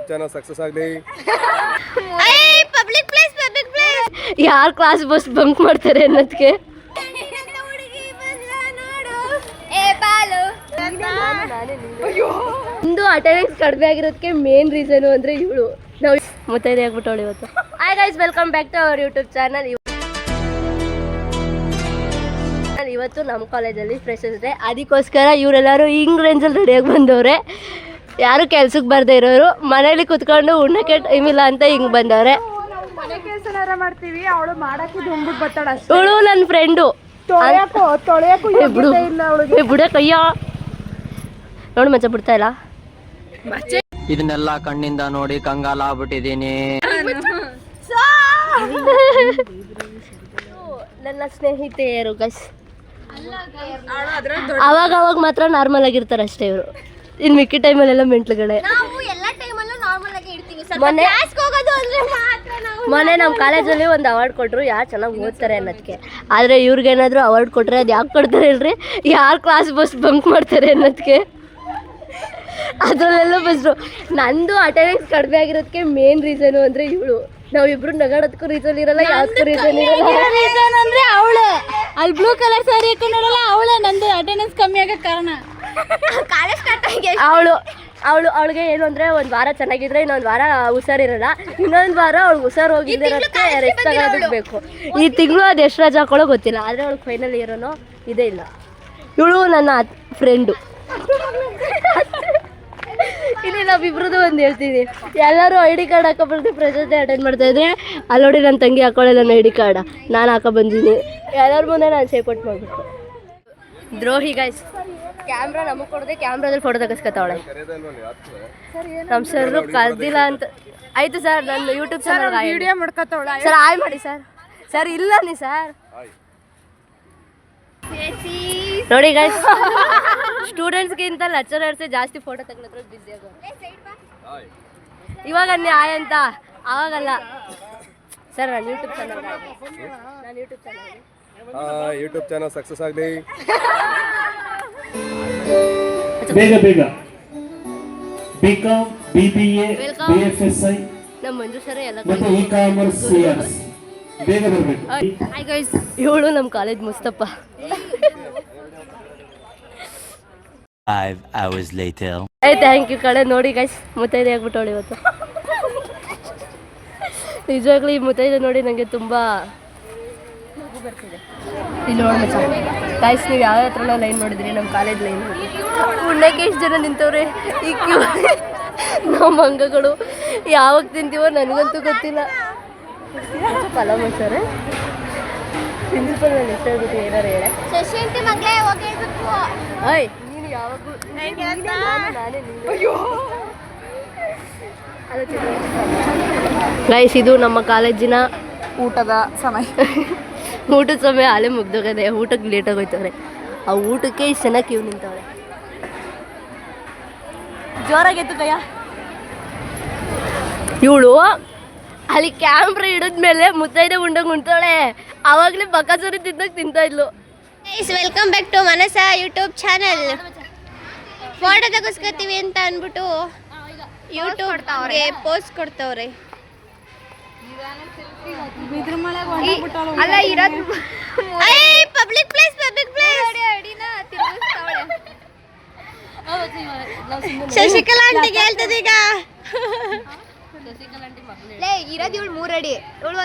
Channel success ಆಗಲಿ. ಯಾರು class bus bunk ಮಾಡ್ತಾರೆ ಅನ್ನೋದಕ್ಕೆ ಒಂದು ಅಟೆಂಡೆನ್ಸ್ ಕಡಿಮೆ ಆಗಿರೋದಕ್ಕೆ ಮೇನ್ ರೀಸನ್ ಅಂದ್ರೆ ಇವಳು ನಾವು ಮುತ್ತೈದೆ ಆಗ್ಬಿಟ್ಟವಳು ಇವತ್ತು. Hi guys, welcome back to our YouTube channel. ಇವತ್ತು ನಮ್ಮ ಕಾಲೇಜಲ್ಲಿ ಫ್ರೆಶರ್ಸ್ ಡೇ, ಅದಕ್ಕೋಸ್ಕರ ಇವರೆಲ್ಲರೂ ಹಿಂಗ್ ರೇಂಜಲ್ಲಿ ರೆಡಿಯಾಗಿ ಬಂದವ್ರೆ. ಯಾರು ಕೆಲ್ಸಕ್ಕೆ ಬರ್ದೇ ಇರೋರು ಮನೇಲಿ ಕುತ್ಕೊಂಡು ಉಣ್ಣಕ್ಕೆ ಟೈಮ್ ಇಲ್ಲ ಅಂತ ಹಿಂಗ್ ಬಂದವ್ರೆ. ಇವಳು ನನ್ನ ಫ್ರೆಂಡು ಬಿಡ ಕಯ್ಯ ನೋಡಿ ಮಚ್ಚ ಬಿಡ್ತಾ ಇಲ್ಲ. ಇದನ್ನೆಲ್ಲ ಕಣ್ಣಿಂದ ನೋಡಿ ಕಂಗಾಲ ಆಗ್ಬಿಟ್ಟಿದೀನಿ. ನನ್ನ ಸ್ನೇಹಿತೆಯರು ಗೈಸ್, ಅವಾಗ ಮಾತ್ರ ನಾರ್ಮಲ್ ಆಗಿರ್ತಾರೆ ಅಷ್ಟೇ ಇವರು. ಇನ್ನು ಮಿಕ್ಕಿ ಟೈಮಲ್ಲೆಲ್ಲ ಮೆಂಟ್ಲುಗಳೇ. ಮೊನ್ನೆ ನಮ್ಮ ಕಾಲೇಜಲ್ಲಿ ಒಂದು ಅವಾರ್ಡ್ ಕೊಟ್ಟರು ಯಾರು ಚೆನ್ನಾಗಿ ಓದ್ತಾರೆ ಅನ್ನೋದಕ್ಕೆ. ಆದರೆ ಇವ್ರಿಗೇನಾದರೂ ಅವಾರ್ಡ್ ಕೊಟ್ಟರೆ ಅದು ಯಾಕೆ ಕೊಡ್ತಾರೆ ಹೇಳ್ರಿ? ಯಾರು ಕ್ಲಾಸ್ ಬಸ್ ಬಂಕ್ ಮಾಡ್ತಾರೆ ಅನ್ನೋದಕ್ಕೆ. ಅದರಲ್ಲೆಲ್ಲ ಬಸ್ರು ನಂದು ಅಟೆಂಡೆನ್ಸ್ ಕಡಿಮೆ ಆಗಿರೋದಕ್ಕೆ ಮೇನ್ ರೀಸನು ಅಂದರೆ ಇವಳು. ನಾವಿಬ್ರು ನಗಾಡೋದಕ್ಕೂ ರೀಸನ್ ಇರಲ್ಲ, ಯಾವ್ದಕ್ಕೂ ರೀಸನ್ ಇರಲ್ಲ. ರೀಸನ್ ಅಂದ್ರೆ ಅವಳು ಅಲ್ಲಿ ಬ್ಲೂ ಕಲರ್ ಸಾರಿ ಹಾಕೊಂಡಲ್ಲ, ಅವಳೆ ನಂದು ಅಟೆಂಡೆನ್ಸ್ ಕಮ್ಮಿ ಆಗಕ್ಕೆ ಕಾರಣ. ಕಾಲೇಜ್ ಸ್ಟಾರ್ಟ್ ಅವಳಿಗೆ ಏನು ಅಂದರೆ ಒಂದು ವಾರ ಚೆನ್ನಾಗಿದ್ರೆ ಇನ್ನೊಂದು ವಾರ ಹುಷಾರಿರಲ್ಲ, ಇನ್ನೊಂದು ವಾರ ಅವ್ಳಿಗೆ ಹುಷಾರು ಹೋಗಿದ್ದಕ್ಕೆ ರೆಸ್ಟ್ ತಗೋಬೇಕು. ಈ ತಿಂಗಳು ಅದು ಎಷ್ಟು ರಜೆ ಹಾಕೊಳ್ಳೋ ಗೊತ್ತಿಲ್ಲ, ಆದರೆ ಅವಳಿಗೆ ಫೈನಲ್ ಇರೋನೋ ಇದೇ ಇಲ್ಲ. ಇವಳು ನನ್ನ ಫ್ರೆಂಡು. ಇಲ್ಲಿ ನಾವಿಬ್ರದ್ದು ಒಂದು ಹೇಳ್ತೀನಿ, ಎಲ್ಲರೂ ID ಕಾರ್ಡ್ ಹಾಕೊಬರ್ದು ಫ್ರೆಶರ್ಸ್ ಡೇ ಅಟೆಂಡ್ ಮಾಡ್ತಾಯಿದ್ರೆ ಅಲ್ಲಿ ನೋಡಿ ನನ್ನ ತಂಗಿ ಹಾಕೊಳ್ಳಲ್ಲ ನನ್ನ ID ಕಾರ್ಡ, ನಾನು ಹಾಕೊಬಂದಿದ್ದೀನಿ. ಎಲ್ಲರ ಮುಂದೆ ನಾನು ಸೇಪೋರ್ಟ್ ಮಾಡಿಬಿಟ್ಟು ದ್ರೋಹಿ ಗೈಸ್. ಕ್ಯಾಮ್ರಾ ನಮಗೆ ಕೊಡದೆ ಕ್ಯಾಮ್ರಾದಲ್ಲಿ ಫೋಟೋ ತೆಗೆಸ್ಕೊತಾವಳೆ. ನಮ್ಮ ಸರ್ ಕರ್ದಿಲ್ಲ ಅಂತ ಆಯಿತು ಸರ್. ನನ್ನ ಯೂಟ್ಯೂಬ್ ಚಾನಲ್ ವಿಡಿಯೋ ಮಾಡ್ಕೊತಾವಳೆ ಸರ್. ಆಯ್ ಮಾಡಿ ಸರ್. ಸರ್ ಇಲ್ಲ ನೀ ಸರ್ ನೋಡಿ ಗೈಸ್, ಸ್ಟೂಡೆಂಟ್ಸ್ಗಿಂತ ಲೆಕ್ಚರರ್ಸೇ ಜಾಸ್ತಿ ಫೋಟೋ ತೆಗೆದ್ರೆ ಬಿಸಿ ಆಗೋರು. ಇವಾಗ ನೀ ಆಯ್ ಅಂತ ಆವಾಗಲ್ಲ ಸರ್. ನಾನು ಯೂಟ್ಯೂಬ್ ಚಾನಲ್ ಸಕ್ಸಸ್ ಆಗಲಿ. ಬೇಗ ಬಿಕಾಂ, BBA, BFSI ನಮ್ಮ ಮಂಜು ಸರ್ ಎಲ್ಲ ಮತ್ತು ಇ-ಕಾಮರ್ಸ್ ಸಿಎಸ್ ಬೇಗ ಬರಬೇಕು. ಹಾಯ್ ಗೈಸ್, ಇವಳು ನಮ್ಮ college Mustafa. 5 hours later. Thank you ಕಡೆ. ನೋಡಿ ಗೈಸ್, ಮುತ್ತೈದೆ ಆಗ್ಬಿಟ್ಟವಳು ಇವತ್ತು. ನಿಜವಾಗ್ಲೂ ಈ ಮುತ್ತೈದೆ ನೋಡಿ ನನಗೆ ತುಂಬ ಬರ್ತಿದೆ. ಇಲ್ಲಿ ನೋಡಿ ಗೈಸ್, ನೀವು ಯಾವ ಹತ್ರನ ಲೈನ್ ನೋಡಿದ್ರಿ? ನಮ್ಮ ಕಾಲೇಜ್ ಲೈನ್ ಉಣ್ಣಕ್ಕೆ ಎಷ್ಟು ಜನ ನಿಂತವ್ರೆ. ಈ ಕ್ಯೂ ನಮ್ಮ ಅಂಗಗಳು ಯಾವಾಗ ತಿಂತೀವೋ ನನಗಂತೂ ಗೊತ್ತಿಲ್ಲ. ಪಲಾವ್ ಮಾಡ್ತಾರೆ. ಪ್ರಿನ್ಸಿಪಲ್ ನಾನು ಎಷ್ಟು ಹೇಳ್ಬಿಟ್ಟು ಏನಾರು ಹೇಳೆ. ಅಯ್ ನೀನು ಯಾವಾಗಲೂ ಗೈಸ್, ಇದು ನಮ್ಮ ಕಾಲೇಜಿನ ಊಟದ ಸಮಯ. ಊಟದ ಸಮಯ ಅಲ್ಲೇ ಮುಗ್ದೋಗಿದೆ. ಊಟಕ್ಕೆ ಲೇಟಾಗಿ ಹೋಯ್ತವ್ರೆ. ಆ ಊಟಕ್ಕೆ ಇಷ್ಟು ಚೆನ್ನಾಗಿ ಕ್ಯೂ ನಿಂತವ್ರೆ. ಜೋರಾಗಿತ್ತು ಕಯ್ಯ. ಇವಳು ಅಲ್ಲಿ ಕ್ಯಾಮ್ರಾ ಹಿಡಿದ್ಮೇಲೆ ಮುತ್ತೈದೆ ಉಂಡಂಗೆ ಉಣ್ತಾಳೆ. ಆವಾಗಲೇ ಬಕಾಸೂರಿ ತಿಂತಾ ಇದ್ಲು. ವೆಲ್ಕಮ್ ಬ್ಯಾಕ್ ಟು ಮನಸ ಯೂಟ್ಯೂಬ್ ಚಾನಲ್. ಫೋಟೋ ತೆಗೆಸ್ಕೊತೀವಿ ಅಂತ ಅಂದ್ಬಿಟ್ಟು ಯೂಟ್ಯೂಬ್ಗೆ ಪೋಸ್ಟ್ ಕೊಡ್ತವ್ರೆ. ಅಲ್ಲ ಇರೋದು ಪಬ್ಲಿಕ್ ಪ್ಲೇಸ್ ಶಶಿಕಲಾ ಆಂಟಿಗೆ ಹೇಳ್ತದೆ ಈಗ. ಇರೋದು ಇವಳು 3 ಅಡಿ, ಇವಳು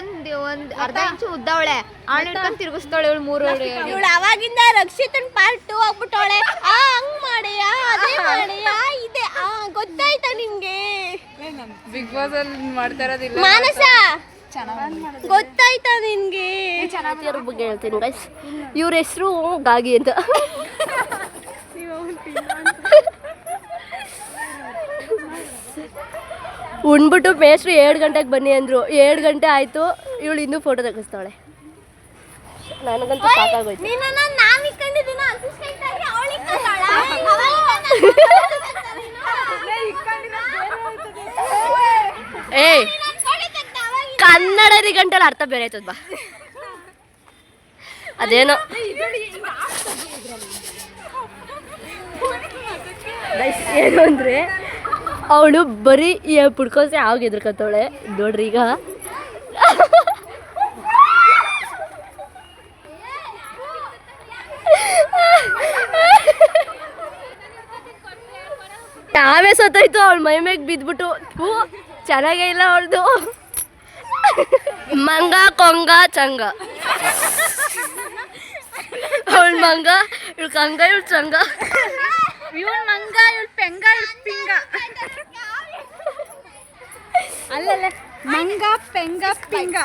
ಒಂದು ಅರ್ಧ ಇಂಚು ಉದ್ದವಳೆ. ಆಳು ಹಿಡ್ಕೊಂಡು ತಿರುಗಿಸ್ತಾಳೆ ಇವಳು 3 ಅಡಿ. ಇವಳು ಅವಾಗಿಂದ ರಕ್ಷಿತನ್ ಪಾರ್ಟ್ 2 ಆಗ್ಬಿಟ್ಟವಳೆ. ಹಂಗ್ ಮಾಡಿಯಾ, ಅದೇ ಮಾಡಿಯಾ, ಇದೆ ಗೊತ್ತಾಯ್ತಾ ನಿಮ್ಗೆ? ಬಿಗ್ ಬಾಸ್ ಅಲ್ಲಿ ಮಾಡ್ತಾ ಇರೋದಿಲ್ಲ ಮಾನಸ, ಗೊತ್ತಾಯ್ತಾ ನಿನ್ಗೆ? ಚೆನ್ನಾಗಿರೋ ಬಗ್ಗೆ ಹೇಳ್ತೀನಿ ಗೈಸ್. ಇವ್ರ ಹೆಸರು ಗಾಗಿ ಅಂತ. ಉಣ್ಬಿಟ್ಟು ಮೇಸ್ಟ್ರು 7 ಗಂಟೆಗೆ ಬನ್ನಿ ಅಂದರು. 7 ಗಂಟೆ ಆಯಿತು, ಇವಳು ಇನ್ನೂ ಫೋಟೋ ತೆಗೆಸ್ತಾಳೆ. ನನಗಂತೂ ಸಾಕಾಗೋಯ್ತು. ಏಯ್, ಕನ್ನಡದ ಗಂಟೆಲ್ಲ ಅರ್ಥ ಬೇರೆ ಆಯ್ತದ ಬಾ. ಅದೇನೋ ಏನು ಅಂದರೆ ಅವಳು ಬರೀ ಪುಡ್ಕೋಸೆ ಆಗ ಎದ್ರಕತ್ತವಳೆ ನೋಡ್ರಿ ಈಗ. ನಾವೇ ಸತ್ತೋಯ್ತು ಅವಳ ಮೈ ಮ್ಯಾಗ ಬಿದ್ಬಿಟ್ಟು. ಚೆನ್ನಾಗೇ ಇಲ್ಲ ಅವಳದು. ಮಂಗ ಕೊಂಗ ಚಂಗ. ಅವಳ ಮಂಗ ಇವಳು ಕಂಗ ಇವಳು ಚಂಗ. ಇವಳು ಮಂಗ ಇವಳು ಪೆಂಗ ಇವಳು ಪಿಂಗ. ಅಲ್ಲಲ್ಲ ಮಂಗ ಪೆಂಗ ಪಿಂಗ.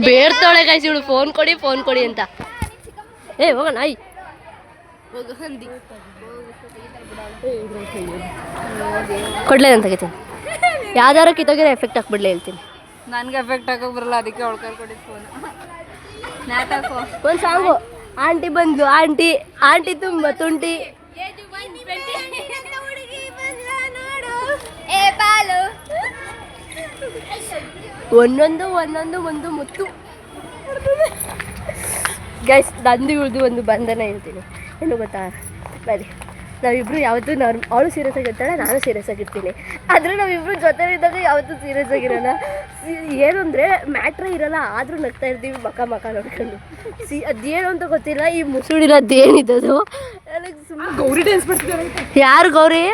ಬೇಡ್ತಾಳೆ ಗೈಸ್ ಇವಳು ಫೋನ್ ಕೊಡಿ ಅಂತ. ಹೋಗೋಣ ನಾಯಿ ಕೊಡ್ಲೇ ಅಂತ ತೆಗಿತೀನಿ. ಯಾವ್ದಾರು ಕಿತ್ತೋಗಿರೋ ಎಫೆಕ್ಟ್ ಹಾಕ್ಬಿಡ್ಲಿ ಹೇಳ್ತೀನಿ. ನನಗೆ ಎಫೆಕ್ಟ್ ಹಾಕೋಕೆ ಬರಲ್ಲ, ಅದಕ್ಕೆ ಅವಳು ಕೊಟ್ಟಿದ್ದು ಫೋನ್. ಒಂದು ಸಾಂಗು. ಆಂಟಿ ಬಂದ್ಲು, ಆಂಟಿ ತುಂಬ ತುಂಟಿ. ಒಂದೊಂದು ಮುತ್ತು. ಗೈಸ್ ನಂದು ಇಳಿದು ಒಂದು ಬಂಧನ ಹೇಳ್ತೀನಿ. ಏನು ಗೊತ್ತಾ, ಬರೀ ನಾವಿಬ್ರು ಯಾವತ್ತೂ ಅವಳು ಸೀರಿಯಸ್ ಆಗಿರ್ತಾಳೆ, ನಾನು ಸೀರಿಯಸ್ ಆಗಿರ್ತೀನಿ. ಆದರೆ ನಾವಿಬ್ರು ಜೊತೆ ಇದ್ದಾಗ ಯಾವತ್ತೂ ಸೀರಿಯಸ್ ಆಗಿರೋಲ್ಲ. ಏನು ಅಂದರೆ ಮ್ಯಾಟ್ರೇ ಇರೋಲ್ಲ, ಆದರೂ ನಗ್ತಾ ಇರ್ತೀವಿ ಮಕ ನೋಡ್ಕೊಂಡು. ಅದೇನು ಅಂತ ಗೊತ್ತಿಲ್ಲ, ಈ ಮುಸುಡಿರೋದೇನಿದ್ದದು. ಗೌರಿ ಡ್ಯಾನ್ಸ್ ಮಾಡ್ತಿದ್ದಾರೆ. ಯಾರು ಗೌರಿ?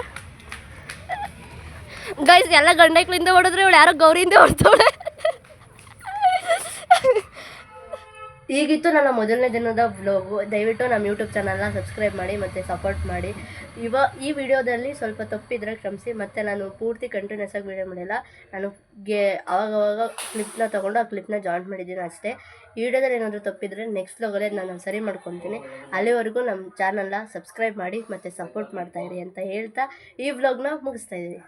ಗೈಸ್ ಎಲ್ಲ ಗಂಡೈಕ್ಳಿಂದ ಹೊಡೆದ್ರೆ ಇವಳು ಯಾರೋ ಗೌರಿಯಿಂದ ಹೊಡ್ತಾಳೆ. ಈಗಿತ್ತು ನನ್ನ ಮೊದಲನೇ ದಿನದ ವ್ಲಾಗು. ದಯವಿಟ್ಟು ನಮ್ಮ ಯೂಟ್ಯೂಬ್ ಚಾನಲ್ನ ಸಬ್ಸ್ಕ್ರೈಬ್ ಮಾಡಿ ಮತ್ತು ಸಪೋರ್ಟ್ ಮಾಡಿ. ಈ ವಿಡಿಯೋದಲ್ಲಿ ಸ್ವಲ್ಪ ತಪ್ಪಿದ್ರೆ ಕ್ಷಮಿಸಿ. ಮತ್ತು ನಾನು ಪೂರ್ತಿ ಕಂಟಿನ್ಯೂಸ್ ಆಗಿ ವೀಡಿಯೋ ಮಾಡಿಲ್ಲ. ನಾನು ಆವಾಗವಾಗ ಕ್ಲಿಪ್ನ ತೊಗೊಂಡು ಆ ಕ್ಲಿಪ್ನ ಜಾಯಿಂಟ್ ಮಾಡಿದ್ದೀನಿ ಅಷ್ಟೇ. ಈ ವಿಡಿಯೋದಲ್ಲಿ ಏನಾದರೂ ತಪ್ಪಿದರೆ ನೆಕ್ಸ್ಟ್ ವ್ಲಾಗಲ್ಲಿ ನಾನು ಸರಿ ಮಾಡ್ಕೊತೀನಿ. ಅಲ್ಲಿವರೆಗೂ ನಮ್ಮ ಚಾನಲ್ನ ಸಬ್ಸ್ಕ್ರೈಬ್ ಮಾಡಿ ಮತ್ತು ಸಪೋರ್ಟ್ ಮಾಡ್ತಾಯಿರಿ ಅಂತ ಹೇಳ್ತಾ ಈ ವ್ಲಾಗ್ನ ಮುಗಿಸ್ತಾ ಇದ್ದೀನಿ.